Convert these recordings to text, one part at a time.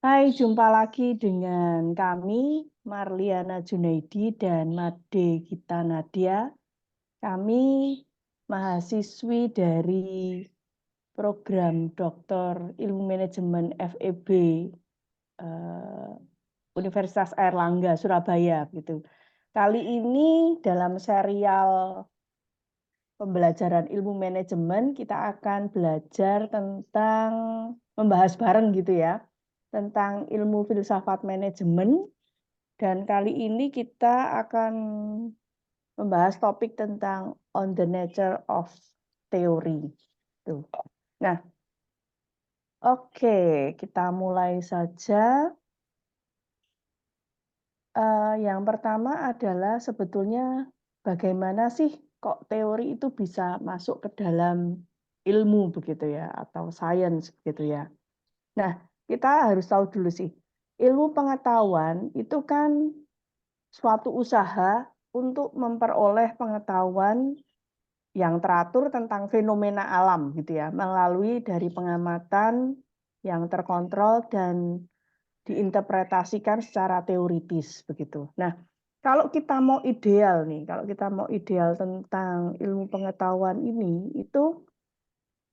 Hai, jumpa lagi dengan kami, Marliana Junaidi dan Made Gita Nadia. Kami mahasiswi dari program Doktor Ilmu Manajemen FEB Universitas Airlangga, Surabaya. Gitu. Kali ini dalam serial pembelajaran ilmu manajemen, kita akan belajar tentang membahas bareng gitu ya, tentang ilmu filsafat manajemen. Dan kali ini kita akan membahas topik tentang on the nature of theory. Tuh. Nah, oke, kita mulai saja. Yang pertama adalah sebetulnya bagaimana sih kok teori itu bisa masuk ke dalam ilmu begitu ya, atau sains begitu ya. Nah, kita harus tahu dulu sih, ilmu pengetahuan itu kan suatu usaha untuk memperoleh pengetahuan yang teratur tentang fenomena alam gitu ya, melalui dari pengamatan yang terkontrol dan diinterpretasikan secara teoritis begitu. Nah, kalau kita mau ideal nih, kalau kita mau ideal tentang ilmu pengetahuan ini, itu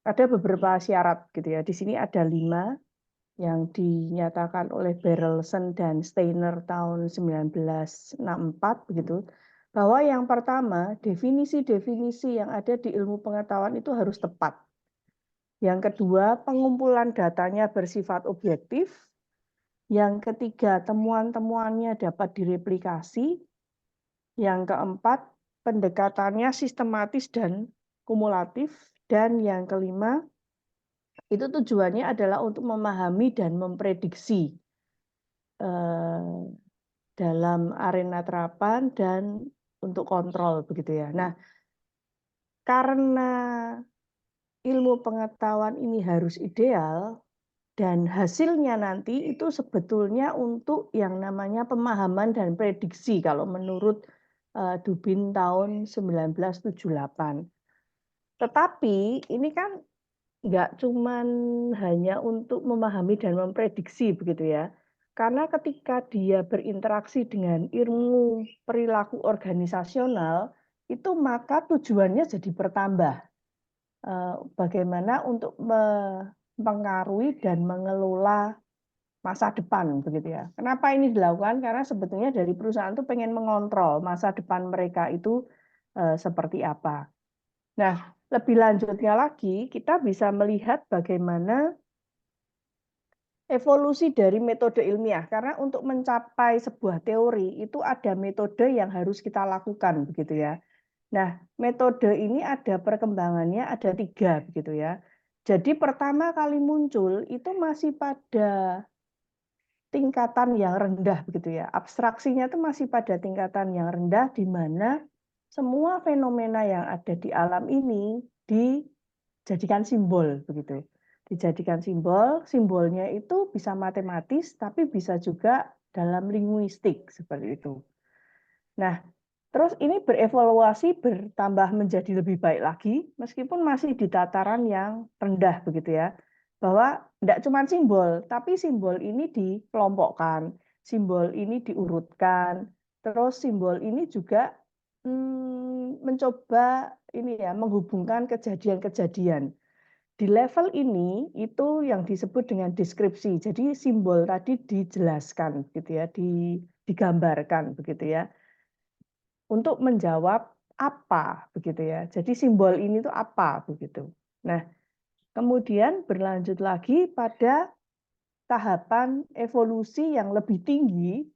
ada beberapa syarat gitu ya. Di sini ada 5 yang dinyatakan oleh Berelsen dan Steiner tahun 1964 begitu, bahwa yang pertama definisi-definisi yang ada di ilmu pengetahuan itu harus tepat. Yang kedua, pengumpulan datanya bersifat objektif. Yang ketiga, temuan-temuannya dapat direplikasi. Yang keempat, pendekatannya sistematis dan kumulatif. Dan yang kelima, itu tujuannya adalah untuk memahami dan memprediksi dalam arena terapan dan untuk kontrol begitu ya. Nah, karena ilmu pengetahuan ini harus ideal dan hasilnya nanti itu sebetulnya untuk yang namanya pemahaman dan prediksi kalau menurut Dubin tahun 1978. Tetapi ini kan nggak cuman hanya untuk memahami dan memprediksi begitu ya. Karena ketika dia berinteraksi dengan ilmu perilaku organisasional, itu maka tujuannya jadi bertambah. Bagaimana untuk mempengaruhi dan mengelola masa depan begitu ya. Kenapa ini dilakukan? Karena sebetulnya dari perusahaan itu pengen mengontrol masa depan mereka itu seperti apa. Nah, lebih lanjutnya lagi, kita bisa melihat bagaimana evolusi dari metode ilmiah. Karena untuk mencapai sebuah teori itu ada metode yang harus kita lakukan, begitu ya. Nah, metode ini ada perkembangannya ada 3, begitu ya. Jadi pertama kali muncul itu masih pada tingkatan yang rendah, begitu ya. Abstraksinya itu masih pada tingkatan yang rendah, di mana semua fenomena yang ada di alam ini dijadikan simbol begitu. Dijadikan simbol, simbolnya itu bisa matematis tapi bisa juga dalam linguistik seperti itu. Nah, terus ini berevaluasi bertambah menjadi lebih baik lagi meskipun masih di tataran yang rendah begitu ya. Bahwa tidak cuma simbol, tapi simbol ini dikelompokkan, simbol ini diurutkan, terus simbol ini juga mencoba ini ya menghubungkan kejadian-kejadian. Di level ini itu yang disebut dengan deskripsi. Jadi simbol tadi dijelaskan gitu ya, digambarkan begitu ya. Untuk menjawab apa begitu ya. Jadi simbol ini tuh apa begitu. Nah, kemudian berlanjut lagi pada tahapan evolusi yang lebih tinggi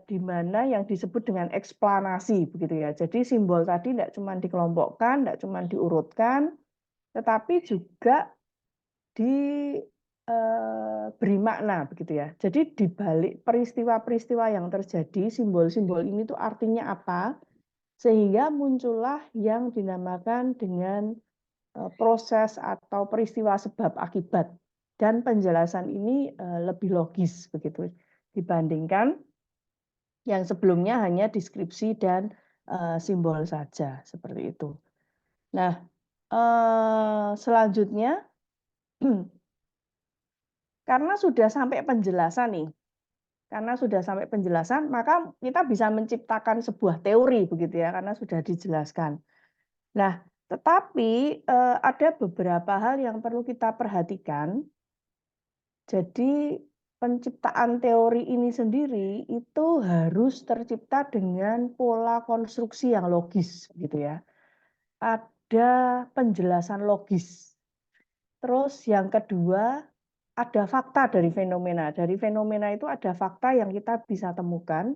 di mana yang disebut dengan eksplanasi begitu ya. Jadi simbol tadi tidak cuma dikelompokkan, tidak cuma diurutkan, tetapi juga diberi makna begitu ya. Jadi di balik peristiwa-peristiwa yang terjadi, simbol-simbol ini tuh artinya apa? Sehingga muncullah yang dinamakan dengan proses atau peristiwa sebab akibat. Dan penjelasan ini lebih logis begitu dibandingkan yang sebelumnya hanya deskripsi dan simbol saja seperti itu. Nah, selanjutnya karena sudah sampai penjelasan nih. Karena sudah sampai penjelasan, maka kita bisa menciptakan sebuah teori begitu ya, karena sudah dijelaskan. Nah, tetapi ada beberapa hal yang perlu kita perhatikan. Jadi penciptaan teori ini sendiri itu harus tercipta dengan pola konstruksi yang logis gitu ya. Ada penjelasan logis. Terus yang kedua, ada fakta dari fenomena. Dari fenomena itu ada fakta yang kita bisa temukan.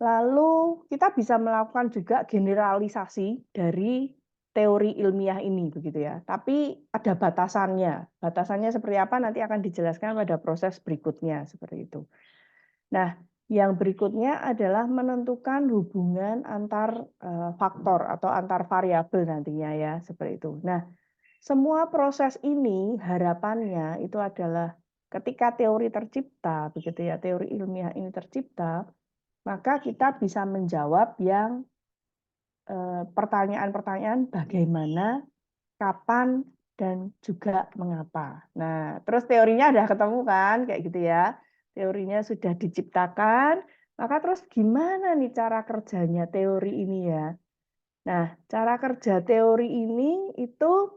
Lalu kita bisa melakukan juga generalisasi dari teori ilmiah ini begitu ya. Tapi ada batasannya. Batasannya seperti apa nanti akan dijelaskan pada proses berikutnya seperti itu. Nah, yang berikutnya adalah menentukan hubungan antar faktor atau antar variabel nantinya ya, seperti itu. Nah, semua proses ini harapannya itu adalah ketika teori tercipta, begitu ya, teori ilmiah ini tercipta, maka kita bisa menjawab yang pertanyaan-pertanyaan bagaimana, kapan, dan juga mengapa. Nah, terus teorinya udah ketemu kan, kayak gitu ya. Teorinya sudah diciptakan, maka terus gimana nih cara kerjanya teori ini ya? Nah, cara kerja teori ini itu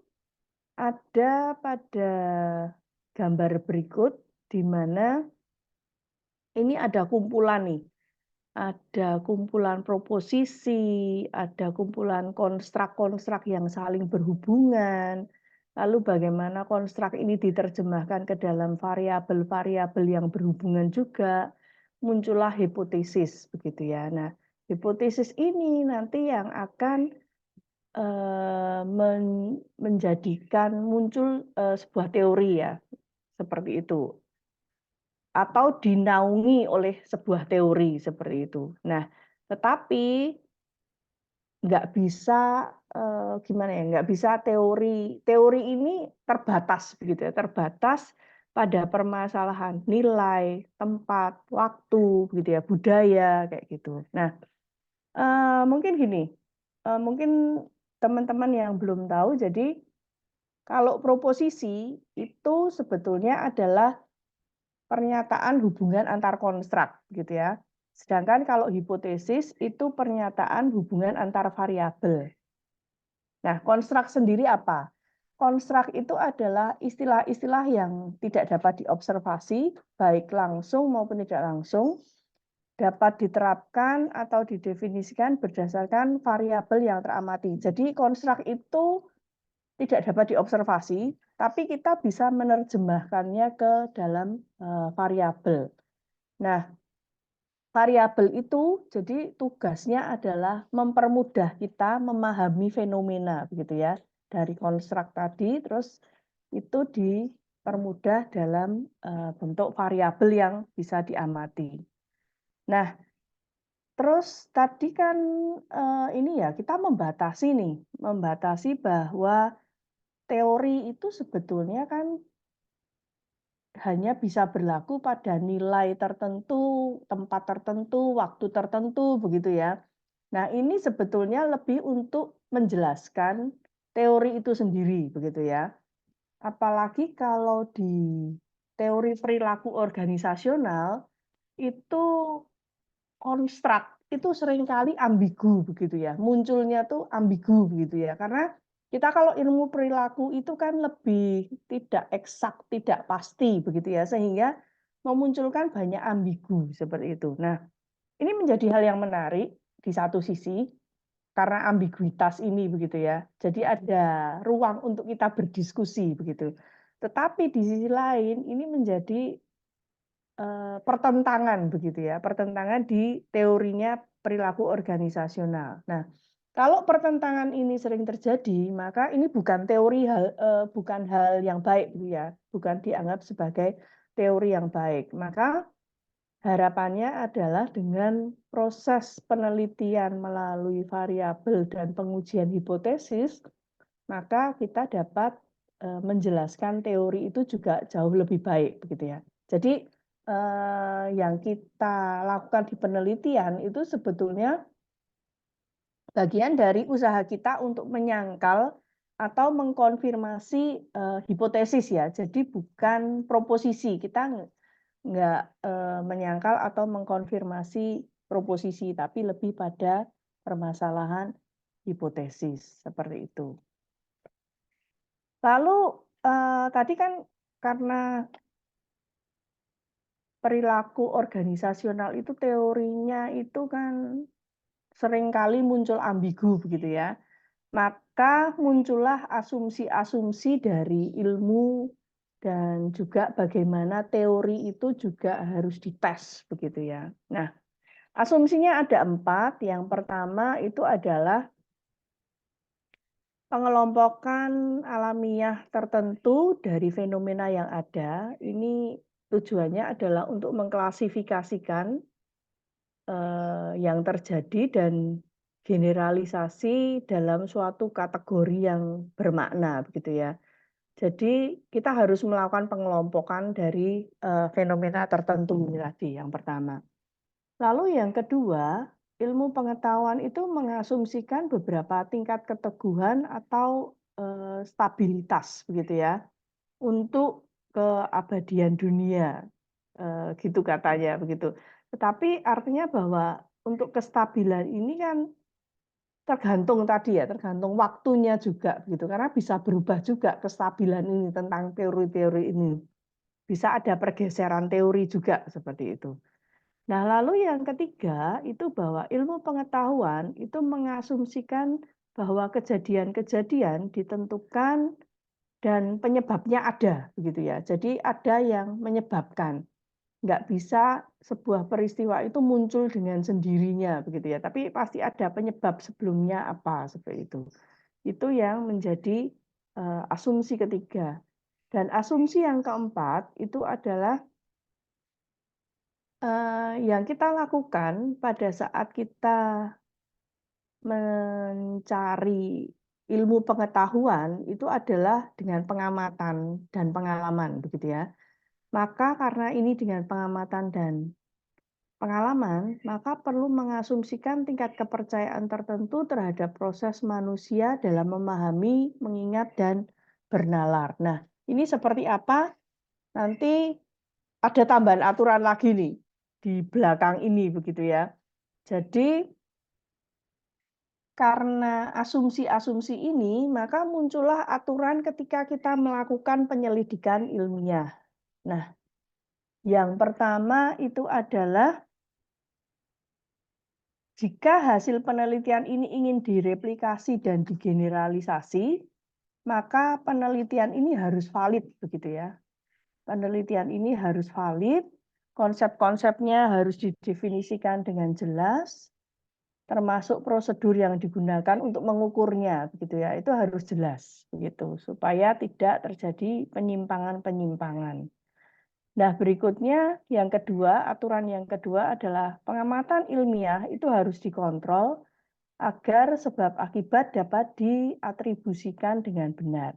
ada pada gambar berikut, di mana ini ada kumpulan nih. Ada kumpulan proposisi, ada kumpulan konstrak-konstrak yang saling berhubungan, lalu bagaimana konstrak ini diterjemahkan ke dalam variabel-variabel yang berhubungan juga, muncullah hipotesis begitu ya. Nah, hipotesis ini nanti yang akan menjadikan muncul sebuah teori ya, seperti itu. Atau dinaungi oleh sebuah teori seperti itu. Nah, tetapi nggak bisa gimana ya, nggak bisa teori ini terbatas begitu ya, terbatas pada permasalahan nilai, tempat, waktu, begitu ya, budaya kayak gitu. Nah, mungkin gini, mungkin teman-teman yang belum tahu, jadi kalau proposisi itu sebetulnya adalah pernyataan hubungan antar konstrak gitu ya. Sedangkan kalau hipotesis itu pernyataan hubungan antar variabel. Nah, konstrak sendiri apa? Konstrak itu adalah istilah-istilah yang tidak dapat diobservasi, baik langsung maupun tidak langsung, dapat diterapkan atau didefinisikan berdasarkan variabel yang teramati. Jadi konstrak itu tidak dapat diobservasi, tapi kita bisa menerjemahkannya ke dalam variabel. Nah, variabel itu jadi tugasnya adalah mempermudah kita memahami fenomena begitu ya. Dari konstruk tadi terus itu dipermudah dalam bentuk variabel yang bisa diamati. Nah, terus tadi kan ini ya kita membatasi bahwa teori itu sebetulnya kan hanya bisa berlaku pada nilai tertentu, tempat tertentu, waktu tertentu, begitu ya. Nah, ini sebetulnya lebih untuk menjelaskan teori itu sendiri, begitu ya. Apalagi kalau di teori perilaku organisasional, itu konstruk itu seringkali ambigu, begitu ya. Munculnya tuh ambigu, begitu ya. Karena kita kalau ilmu perilaku itu kan lebih tidak eksak, tidak pasti begitu ya, sehingga memunculkan banyak ambigu seperti itu. Nah, ini menjadi hal yang menarik di satu sisi karena ambiguitas ini begitu ya. Jadi ada ruang untuk kita berdiskusi begitu. Tetapi di sisi lain ini menjadi pertentangan begitu ya, pertentangan di teorinya perilaku organisasional. Nah, kalau pertentangan ini sering terjadi, maka ini bukan bukan hal yang baik, ya, bukan dianggap sebagai teori yang baik. Maka harapannya adalah dengan proses penelitian melalui variabel dan pengujian hipotesis, maka kita dapat menjelaskan teori itu juga jauh lebih baik, begitu ya. Jadi yang kita lakukan di penelitian itu sebetulnya bagian dari usaha kita untuk menyangkal atau mengkonfirmasi hipotesis ya. Jadi bukan proposisi. Kita nggak menyangkal atau mengkonfirmasi proposisi, tapi lebih pada permasalahan hipotesis seperti itu. Lalu tadi kan karena perilaku organisasional itu teorinya itu kan seringkali muncul ambigu begitu ya. Maka muncullah asumsi-asumsi dari ilmu dan juga bagaimana teori itu juga harus dites begitu ya. Nah, asumsinya ada 4. Yang pertama itu adalah pengelompokan alamiah tertentu dari fenomena yang ada. Ini tujuannya adalah untuk mengklasifikasikan yang terjadi dan generalisasi dalam suatu kategori yang bermakna begitu ya. Jadi kita harus melakukan pengelompokan dari fenomena tertentu ini tadi yang pertama. Lalu yang kedua, ilmu pengetahuan itu mengasumsikan beberapa tingkat keteguhan atau stabilitas begitu ya untuk keabadian dunia, gitu katanya begitu. Tetapi artinya bahwa untuk kestabilan ini kan tergantung tadi ya, tergantung waktunya juga begitu. Karena bisa berubah juga kestabilan ini tentang teori-teori ini. Bisa ada pergeseran teori juga seperti itu. Nah, lalu yang ketiga itu bahwa ilmu pengetahuan itu mengasumsikan bahwa kejadian-kejadian ditentukan dan penyebabnya ada begitu ya. Jadi ada yang menyebabkan. Nggak bisa sebuah peristiwa itu muncul dengan sendirinya begitu ya. Tapi pasti ada penyebab sebelumnya apa seperti itu. Itu yang menjadi asumsi ketiga. Dan asumsi yang keempat itu adalah yang kita lakukan pada saat kita mencari ilmu pengetahuan itu adalah dengan pengamatan dan pengalaman begitu ya. Maka karena ini dengan pengamatan dan pengalaman, maka perlu mengasumsikan tingkat kepercayaan tertentu terhadap proses manusia dalam memahami, mengingat, dan bernalar. Nah, ini seperti apa? Nanti ada tambahan aturan lagi nih di belakang ini begitu ya. Jadi karena asumsi-asumsi ini, maka muncullah aturan ketika kita melakukan penyelidikan ilmiah. Nah, yang pertama itu adalah jika hasil penelitian ini ingin direplikasi dan digeneralisasi, maka penelitian ini harus valid begitu ya. Penelitian ini harus valid, konsep-konsepnya harus didefinisikan dengan jelas, termasuk prosedur yang digunakan untuk mengukurnya begitu ya. Itu harus jelas begitu supaya tidak terjadi penyimpangan-penyimpangan. Nah, berikutnya yang kedua, aturan yang kedua adalah pengamatan ilmiah itu harus dikontrol agar sebab akibat dapat diatribusikan dengan benar.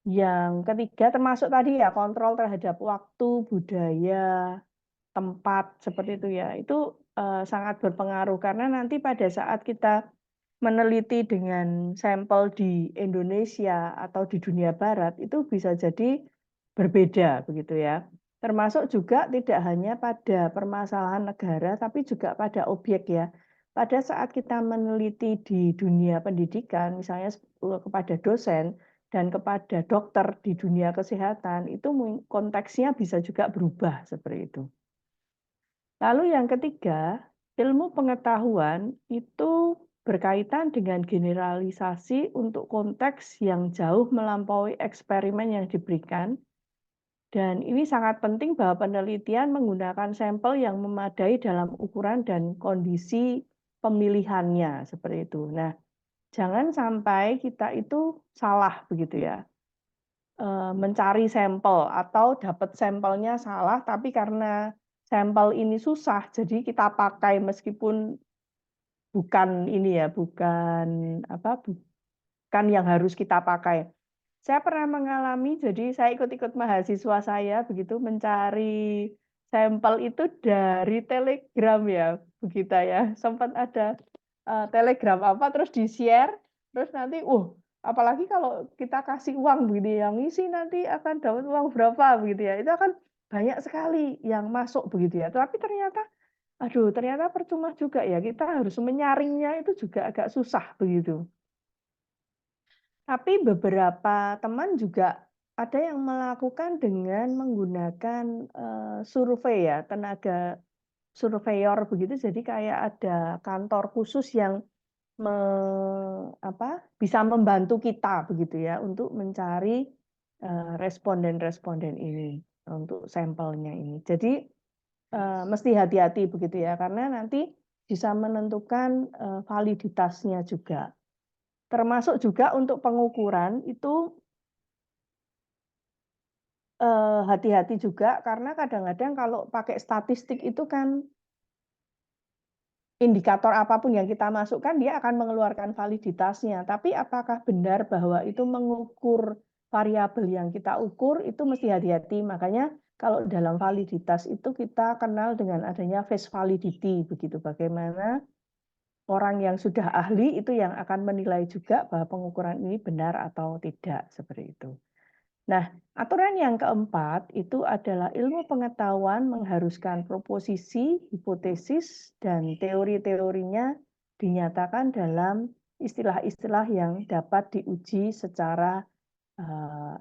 Yang ketiga termasuk tadi ya kontrol terhadap waktu, budaya, tempat seperti itu ya. Itu sangat berpengaruh karena nanti pada saat kita meneliti dengan sampel di Indonesia atau di dunia barat itu bisa jadi berbeda begitu ya. Termasuk juga tidak hanya pada permasalahan negara tapi juga pada objek ya. Pada saat kita meneliti di dunia pendidikan misalnya kepada dosen dan kepada dokter di dunia kesehatan itu konteksnya bisa juga berubah seperti itu. Lalu yang ketiga, ilmu pengetahuan itu berkaitan dengan generalisasi untuk konteks yang jauh melampaui eksperimen yang diberikan. Dan ini sangat penting bahwa penelitian menggunakan sampel yang memadai dalam ukuran dan kondisi pemilihannya seperti itu. Nah, jangan sampai kita itu salah begitu ya. Mencari sampel atau dapat sampelnya salah tapi karena sampel ini susah jadi kita pakai meskipun bukan ini ya, bukan apa, bukan yang harus kita pakai. Saya pernah mengalami, jadi saya ikut-ikut mahasiswa saya begitu mencari sampel itu dari Telegram ya, begitu ya. Sempat ada Telegram apa terus di-share Terus nanti, apalagi kalau kita kasih uang begitu ya, yang ngisi nanti akan dapat uang berapa begitu ya. Itu akan banyak sekali yang masuk begitu ya. Tapi ternyata, aduh, ternyata percuma juga ya. Kita harus menyaringnya itu juga agak susah begitu. Tapi beberapa teman juga ada yang melakukan dengan menggunakan survei ya, tenaga surveyor begitu. Jadi kayak ada kantor khusus yang bisa membantu kita begitu ya untuk mencari responden-responden ini untuk sampelnya ini. Jadi mesti hati-hati begitu ya karena nanti bisa menentukan validitasnya juga. Termasuk juga untuk pengukuran itu hati-hati juga karena kadang-kadang kalau pakai statistik itu kan indikator apapun yang kita masukkan dia akan mengeluarkan validitasnya. Tapi apakah benar bahwa itu mengukur variabel yang kita ukur itu mesti hati-hati. Makanya kalau dalam validitas itu kita kenal dengan adanya face validity begitu. Bagaimana orang yang sudah ahli itu yang akan menilai juga bahwa pengukuran ini benar atau tidak seperti itu. Nah, aturan yang keempat itu adalah ilmu pengetahuan mengharuskan proposisi, hipotesis, dan teori-teorinya dinyatakan dalam istilah-istilah yang dapat diuji secara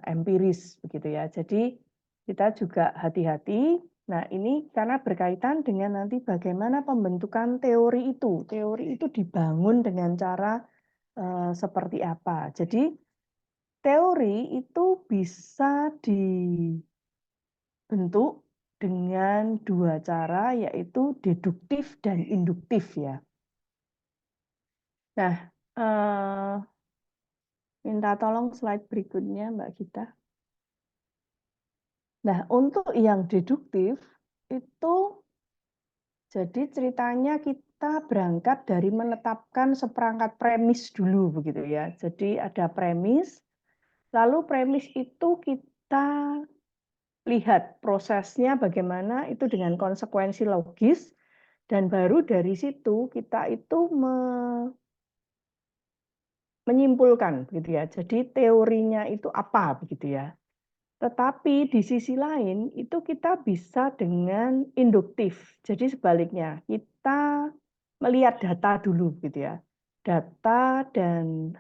empiris begitu ya. Jadi kita juga hati-hati. Nah, ini karena berkaitan dengan nanti bagaimana pembentukan teori itu. Teori itu dibangun dengan cara seperti apa. Jadi teori itu bisa dibentuk dengan dua cara, yaitu deduktif dan induktif ya. Nah, minta tolong slide berikutnya, Mbak Gita. Nah, untuk yang deduktif itu jadi ceritanya kita berangkat dari menetapkan seperangkat premis dulu begitu ya. Jadi ada premis, lalu premis itu kita lihat prosesnya bagaimana itu dengan konsekuensi logis dan baru dari situ kita itu menyimpulkan begitu ya. Jadi teorinya itu apa begitu ya. Tetapi di sisi lain itu kita bisa dengan induktif. Jadi sebaliknya, kita melihat data dulu gitu ya. Data dan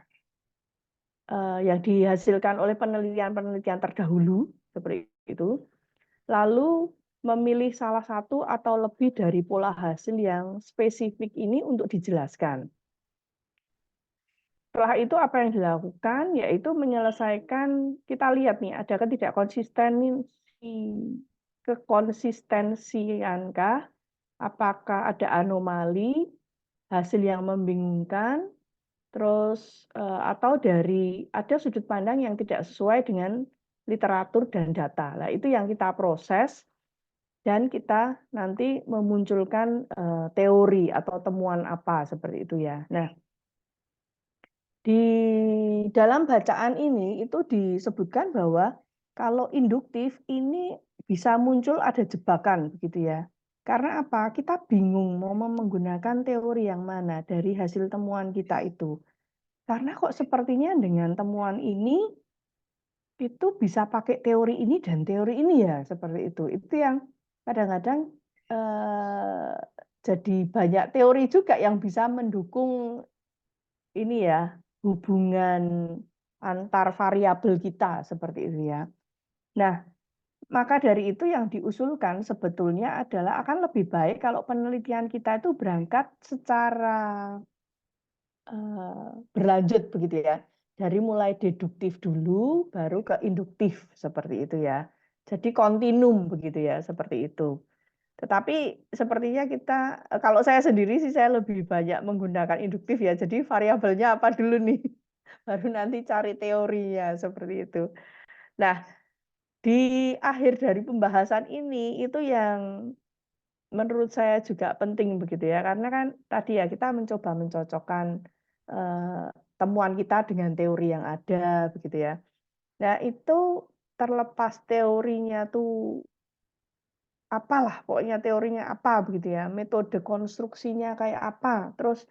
yang dihasilkan oleh penelitian-penelitian terdahulu seperti itu. Lalu memilih salah satu atau lebih dari pola hasil yang spesifik ini untuk dijelaskan. Setelah itu apa yang dilakukan? Yaitu menyelesaikan, kita lihat nih, ada kekonsistensiankah, apakah ada anomali, hasil yang membingungkan, terus atau dari ada sudut pandang yang tidak sesuai dengan literatur dan data. Nah, itu yang kita proses dan kita nanti memunculkan teori atau temuan apa seperti itu ya. Nah, di dalam bacaan ini itu disebutkan bahwa kalau induktif ini bisa muncul ada jebakan begitu ya. Karena apa? Kita bingung mau menggunakan teori yang mana dari hasil temuan kita itu. Karena kok sepertinya dengan temuan ini itu bisa pakai teori ini dan teori ini ya, seperti itu. Itu yang kadang-kadang eh, jadi banyak teori juga yang bisa mendukung ini ya, hubungan antar variabel kita seperti itu ya. Nah, maka dari itu yang diusulkan sebetulnya adalah akan lebih baik kalau penelitian kita itu berangkat secara berlanjut begitu ya. Dari mulai deduktif dulu, baru ke induktif seperti itu ya. Jadi kontinum begitu ya, seperti itu. Tetapi sepertinya kita, kalau saya sendiri sih saya lebih banyak menggunakan induktif ya. Jadi variabelnya apa dulu nih, baru nanti cari teorinya seperti itu. Nah, di akhir dari pembahasan ini itu yang menurut saya juga penting begitu ya, karena kan tadi ya kita mencoba mencocokkan temuan kita dengan teori yang ada begitu ya. Nah, itu terlepas teorinya tuh apalah, pokoknya teorinya apa begitu ya, metode konstruksinya kayak apa, terus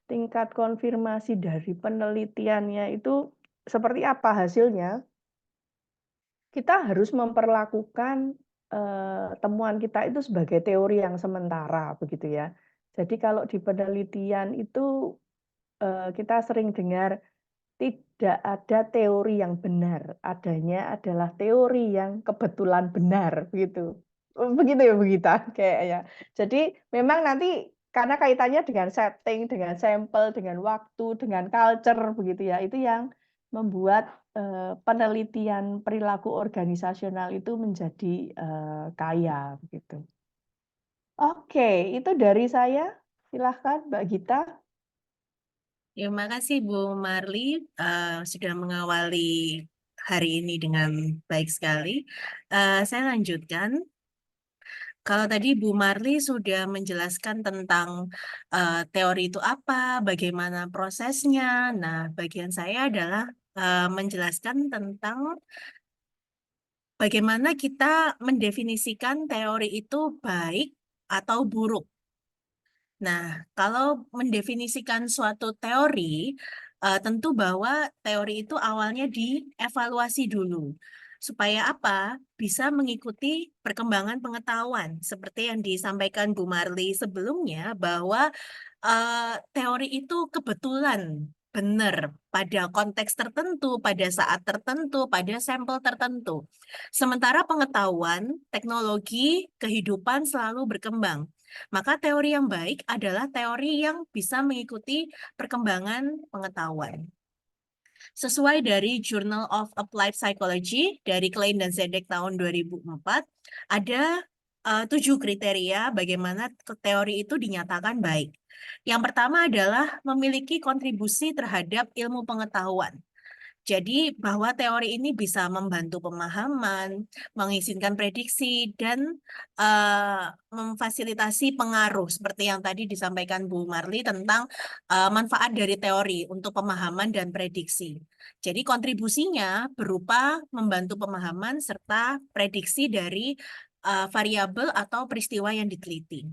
tingkat konfirmasi dari penelitiannya itu seperti apa hasilnya, kita harus memperlakukan, temuan kita itu sebagai teori yang sementara, begitu ya. Jadi kalau di penelitian itu, kita sering dengar tidak ada teori yang benar, adanya adalah teori yang kebetulan benar, begitu. Begitu ya Bu Gita kayaknya. Jadi memang nanti karena kaitannya dengan setting, dengan sampel, dengan waktu, dengan culture begitu ya, itu yang membuat, penelitian perilaku organisasional itu menjadi, kaya begitu. Oke, itu dari saya. Silahkan Mbak Gita. Terima kasih Bu Marli sudah mengawali hari ini dengan baik sekali. Saya lanjutkan. Kalau tadi Bu Marli sudah menjelaskan tentang teori itu apa, bagaimana prosesnya. Nah, bagian saya adalah menjelaskan tentang bagaimana kita mendefinisikan teori itu baik atau buruk. Nah, kalau mendefinisikan suatu teori, tentu bahwa teori itu awalnya dievaluasi dulu. Supaya apa? Bisa mengikuti perkembangan pengetahuan. Seperti yang disampaikan Bu Marli sebelumnya, bahwa teori itu kebetulan benar pada konteks tertentu, pada saat tertentu, pada sampel tertentu. Sementara pengetahuan, teknologi, kehidupan selalu berkembang. Maka teori yang baik adalah teori yang bisa mengikuti perkembangan pengetahuan. Sesuai dari Journal of Applied Psychology dari Klein dan Zedek tahun 2004, ada 7 kriteria bagaimana teori itu dinyatakan baik. Yang pertama adalah memiliki kontribusi terhadap ilmu pengetahuan. Jadi bahwa teori ini bisa membantu pemahaman, mengizinkan prediksi, dan memfasilitasi pengaruh seperti yang tadi disampaikan Bu Marli tentang manfaat dari teori untuk pemahaman dan prediksi. Jadi kontribusinya berupa membantu pemahaman serta prediksi dari variabel atau peristiwa yang diteliti.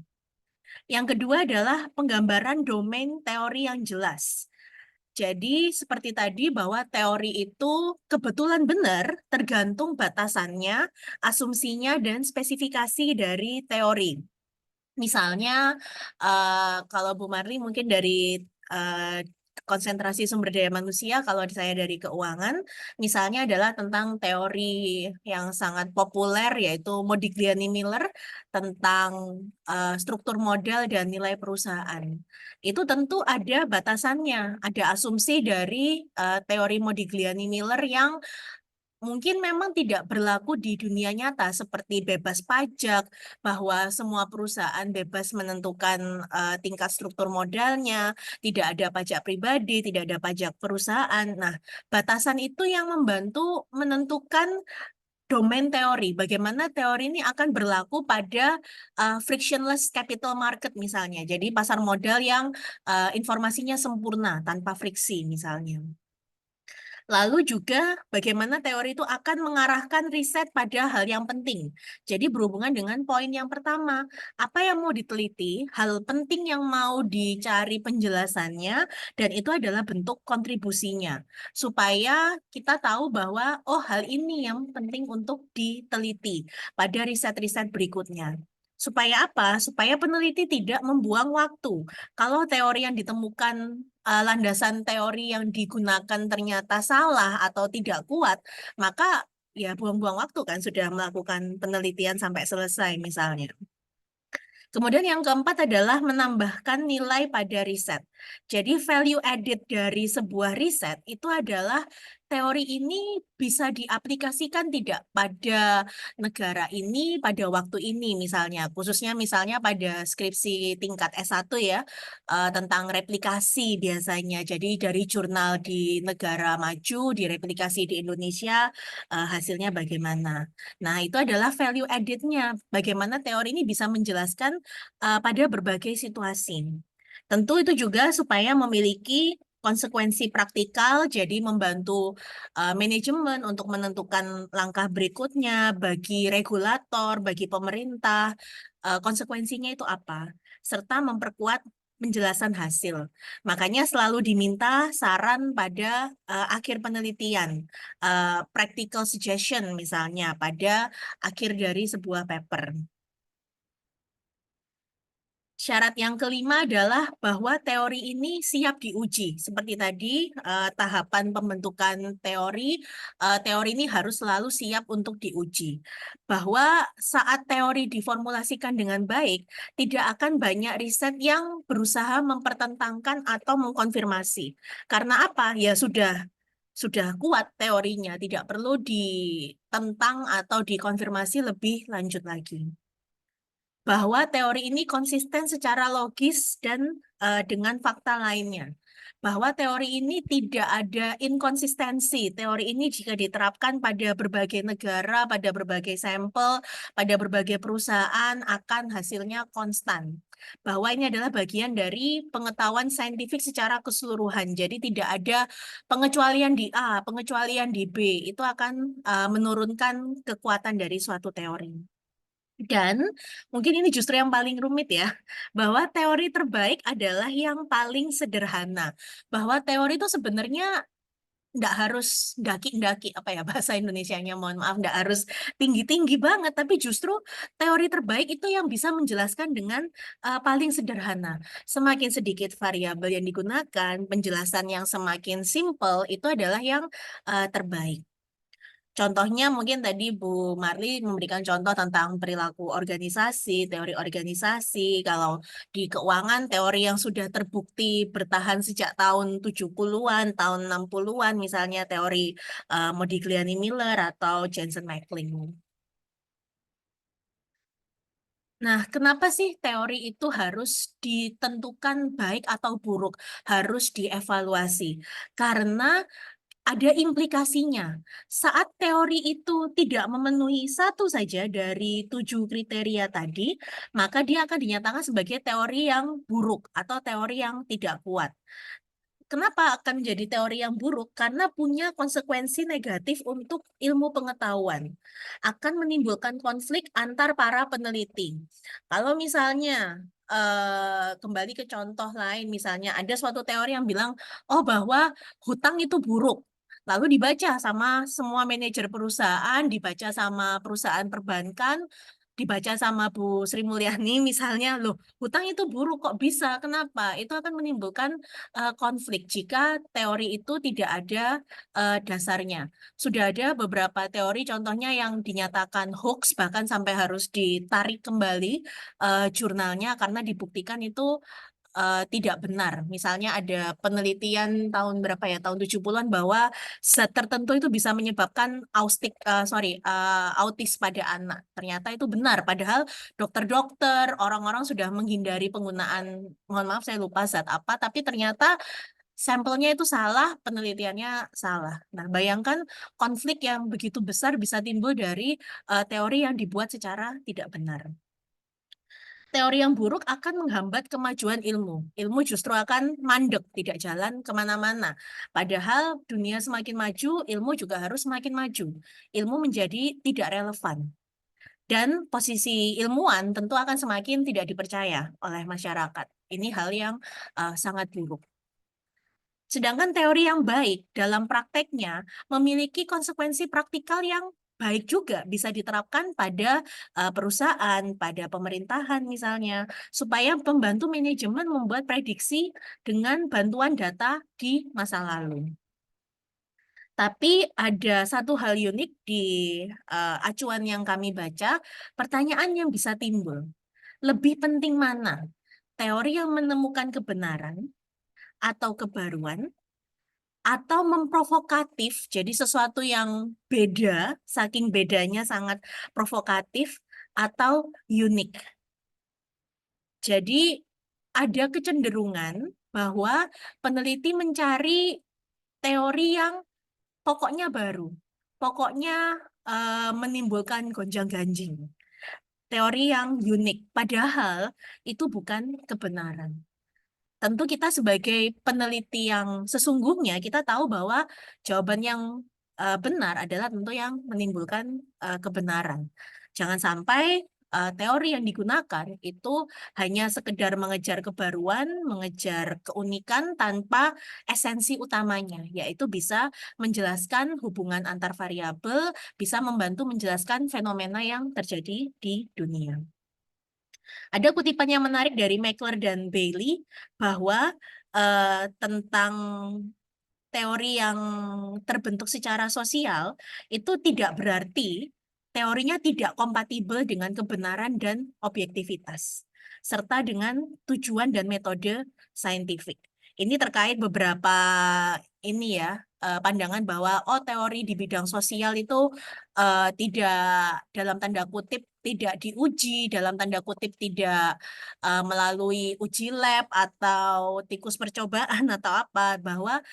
Yang kedua adalah penggambaran domain teori yang jelas. Jadi seperti tadi bahwa teori itu kebetulan benar tergantung batasannya, asumsinya, dan spesifikasi dari teori. Misalnya, kalau Bu Marli mungkin dari eh, konsentrasi sumber daya manusia, kalau saya dari keuangan, misalnya adalah tentang teori yang sangat populer yaitu Modigliani-Miller tentang struktur modal dan nilai perusahaan. Itu tentu ada batasannya, ada asumsi dari teori Modigliani-Miller yang mungkin memang tidak berlaku di dunia nyata seperti bebas pajak, bahwa semua perusahaan bebas menentukan tingkat struktur modalnya, tidak ada pajak pribadi, tidak ada pajak perusahaan. Nah, batasan itu yang membantu menentukan domain teori, bagaimana teori ini akan berlaku pada frictionless capital market misalnya. Jadi pasar modal yang informasinya sempurna tanpa friksi misalnya. Lalu juga bagaimana teori itu akan mengarahkan riset pada hal yang penting. Jadi berhubungan dengan poin yang pertama, apa yang mau diteliti, hal penting yang mau dicari penjelasannya, dan itu adalah bentuk kontribusinya. Supaya kita tahu bahwa, oh hal ini yang penting untuk diteliti pada riset-riset berikutnya. Supaya apa? Supaya peneliti tidak membuang waktu. Kalau teori yang ditemukan landasan teori yang digunakan ternyata salah atau tidak kuat, maka ya buang-buang waktu kan sudah melakukan penelitian sampai selesai misalnya. Kemudian yang keempat adalah menambahkan nilai pada riset. Jadi value added dari sebuah riset itu adalah teori ini bisa diaplikasikan tidak pada negara ini, pada waktu ini misalnya. Khususnya misalnya pada skripsi tingkat S1 ya, tentang replikasi biasanya. Jadi dari jurnal di negara maju, direplikasi di Indonesia, hasilnya bagaimana. Nah, itu adalah value added-nya. Bagaimana teori ini bisa menjelaskan pada berbagai situasi. Tentu itu juga supaya memiliki konsekuensi praktikal, jadi membantu manajemen untuk menentukan langkah berikutnya bagi regulator, bagi pemerintah, konsekuensinya itu apa, serta memperkuat penjelasan hasil. Makanya selalu diminta saran pada akhir penelitian, practical suggestion misalnya pada akhir dari sebuah paper. Syarat yang kelima adalah bahwa teori ini siap diuji. Seperti tadi, tahapan pembentukan teori, teori ini harus selalu siap untuk diuji. Bahwa saat teori diformulasikan dengan baik, tidak akan banyak riset yang berusaha mempertentangkan atau mengkonfirmasi. Karena apa? Ya sudah kuat teorinya, tidak perlu ditentang atau dikonfirmasi lebih lanjut lagi. Bahwa teori ini konsisten secara logis dan dengan fakta lainnya. Bahwa teori ini tidak ada inkonsistensi. Teori ini jika diterapkan pada berbagai negara, pada berbagai sampel, pada berbagai perusahaan, akan hasilnya konstan. Bahwa ini adalah bagian dari pengetahuan saintifik secara keseluruhan. Jadi tidak ada pengecualian di A, pengecualian di B. Itu akan menurunkan kekuatan dari suatu teori. Dan mungkin ini justru yang paling rumit ya, bahwa teori terbaik adalah yang paling sederhana. Bahwa teori itu sebenarnya nggak harus daki-daki, apa ya bahasa Indonesianya, mohon maaf, nggak harus tinggi-tinggi banget, tapi justru teori terbaik itu yang bisa menjelaskan dengan paling sederhana. Semakin sedikit variabel yang digunakan, penjelasan yang semakin simple, itu adalah yang terbaik. Contohnya mungkin tadi Bu Marli memberikan contoh tentang perilaku organisasi, teori organisasi. Kalau di keuangan, teori yang sudah terbukti bertahan sejak tahun 70-an, tahun 60-an, misalnya teori Modigliani-Miller atau Jensen-Macklin. Nah, kenapa sih teori itu harus ditentukan baik atau buruk, harus dievaluasi? Karena ada implikasinya. Saat teori itu tidak memenuhi satu saja dari 7 kriteria tadi, maka dia akan dinyatakan sebagai teori yang buruk atau teori yang tidak kuat. Kenapa akan menjadi teori yang buruk? Karena punya konsekuensi negatif untuk ilmu pengetahuan. Akan menimbulkan konflik antar para peneliti. Kalau misalnya kembali ke contoh lain, misalnya ada suatu teori yang bilang, oh bahwa hutang itu buruk. Lalu dibaca sama semua manajer perusahaan, dibaca sama perusahaan perbankan, dibaca sama Bu Sri Mulyani misalnya, loh hutang itu buruk kok bisa, kenapa? Itu akan menimbulkan konflik jika teori itu tidak ada dasarnya. Sudah ada beberapa teori, contohnya yang dinyatakan hoax, bahkan sampai harus ditarik kembali jurnalnya karena dibuktikan itu tidak benar. Misalnya ada penelitian tahun berapa ya, tahun 70-an bahwa zat tertentu itu bisa menyebabkan autis pada anak. Ternyata itu benar, padahal dokter-dokter, orang-orang sudah menghindari penggunaan, mohon maaf saya lupa zat apa, tapi ternyata sampelnya itu salah, penelitiannya salah. Nah, bayangkan konflik yang begitu besar bisa timbul dari teori yang dibuat secara tidak benar. Teori yang buruk akan menghambat kemajuan ilmu. Ilmu justru akan mandek, tidak jalan kemana-mana. Padahal dunia semakin maju, ilmu juga harus semakin maju. Ilmu menjadi tidak relevan. Dan posisi ilmuwan tentu akan semakin tidak dipercaya oleh masyarakat. Ini hal yang sangat buruk. Sedangkan teori yang baik dalam prakteknya memiliki konsekuensi praktikal yang baik juga bisa diterapkan pada perusahaan, pada pemerintahan misalnya, supaya membantu manajemen membuat prediksi dengan bantuan data di masa lalu. Tapi ada satu hal unik di acuan yang kami baca, pertanyaan yang bisa timbul. Lebih penting mana? Teori yang menemukan kebenaran atau kebaruan, atau memprovokatif, jadi sesuatu yang beda, saking bedanya sangat provokatif, atau unik. Jadi ada kecenderungan bahwa peneliti mencari teori yang pokoknya baru, pokoknya menimbulkan gonjang-ganjing, teori yang unik, padahal itu bukan kebenaran. Tentu kita sebagai peneliti yang sesungguhnya, kita tahu bahwa jawaban yang benar adalah tentu yang menimbulkan kebenaran. Jangan sampai teori yang digunakan itu hanya sekedar mengejar kebaruan, mengejar keunikan tanpa esensi utamanya, yaitu bisa menjelaskan hubungan antar variabel, bisa membantu menjelaskan fenomena yang terjadi di dunia. Ada kutipan yang menarik dari Meckler dan Bailey bahwa tentang teori yang terbentuk secara sosial itu tidak berarti teorinya tidak kompatibel dengan kebenaran dan objektivitas, serta dengan tujuan dan metode saintifik. Ini terkait beberapa ini ya pandangan bahwa oh teori di bidang sosial itu tidak dalam tanda kutip tidak diuji, dalam tanda kutip tidak melalui uji lab atau tikus percobaan atau apa, bahwa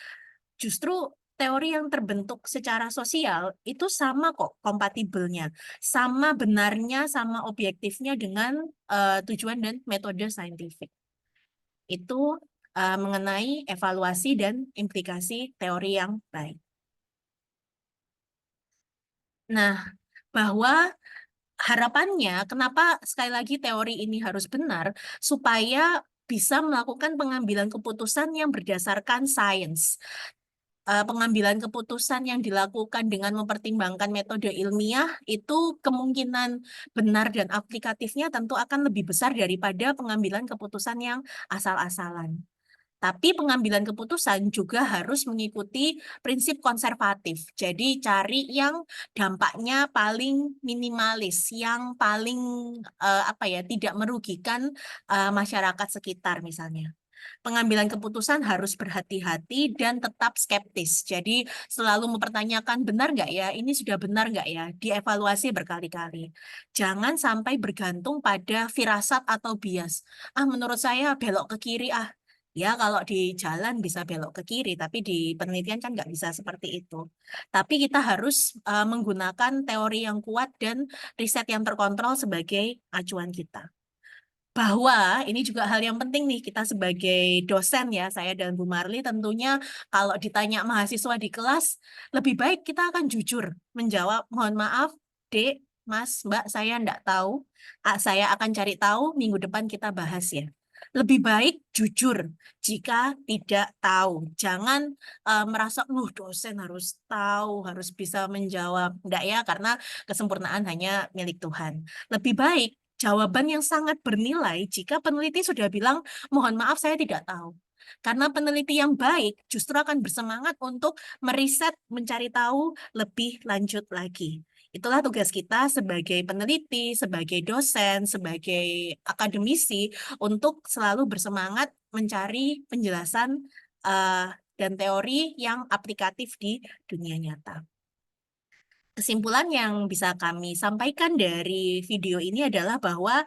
justru teori yang terbentuk secara sosial itu sama kok kompatibelnya, sama benarnya, sama objektifnya dengan tujuan dan metode saintifik. Itu mengenai evaluasi dan implikasi teori yang baik. Nah, bahwa harapannya kenapa sekali lagi teori ini harus benar, supaya bisa melakukan pengambilan keputusan yang berdasarkan sains. Pengambilan keputusan yang dilakukan dengan mempertimbangkan metode ilmiah itu kemungkinan benar dan aplikatifnya tentu akan lebih besar daripada pengambilan keputusan yang asal-asalan. Tapi pengambilan keputusan juga harus mengikuti prinsip konservatif. Jadi cari yang dampaknya paling minimalis, yang paling tidak merugikan masyarakat sekitar misalnya. Pengambilan keputusan harus berhati-hati dan tetap skeptis. Jadi selalu mempertanyakan benar nggak ya, ini sudah benar nggak ya, dievaluasi berkali-kali. Jangan sampai bergantung pada firasat atau bias. Menurut saya belok ke kiri Ya, kalau di jalan bisa belok ke kiri, tapi di penelitian kan nggak bisa seperti itu. Tapi kita harus menggunakan teori yang kuat dan riset yang terkontrol sebagai acuan kita. Bahwa ini juga hal yang penting nih, kita sebagai dosen ya, saya dan Bu Marli tentunya kalau ditanya mahasiswa di kelas, lebih baik kita akan jujur menjawab, mohon maaf, Dek, Mas, Mbak, saya enggak tahu. Saya akan cari tahu, minggu depan kita bahas ya. Lebih baik jujur jika tidak tahu. Jangan merasa, dosen harus tahu, harus bisa menjawab. Enggak ya, karena kesempurnaan hanya milik Tuhan. Lebih baik jawaban yang sangat bernilai jika peneliti sudah bilang, mohon maaf saya tidak tahu. Karena peneliti yang baik justru akan bersemangat untuk meriset, mencari tahu lebih lanjut lagi. Itulah tugas kita sebagai peneliti, sebagai dosen, sebagai akademisi untuk selalu bersemangat mencari penjelasan dan teori yang aplikatif di dunia nyata. Kesimpulan yang bisa kami sampaikan dari video ini adalah bahwa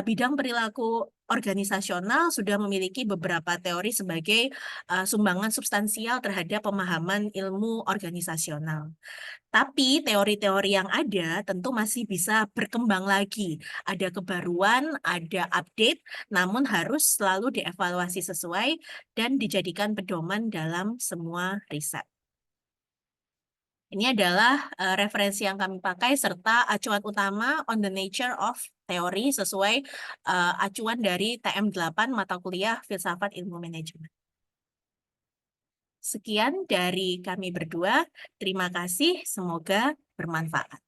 bidang perilaku organisasional sudah memiliki beberapa teori sebagai sumbangan substansial terhadap pemahaman ilmu organisasional. Tapi teori-teori yang ada tentu masih bisa berkembang lagi. Ada kebaruan, ada update, namun harus selalu dievaluasi sesuai dan dijadikan pedoman dalam semua riset. Ini adalah referensi yang kami pakai serta acuan utama on the nature of teori sesuai acuan dari TM8 mata kuliah Filsafat Ilmu Manajemen. Sekian dari kami berdua. Terima kasih, semoga bermanfaat.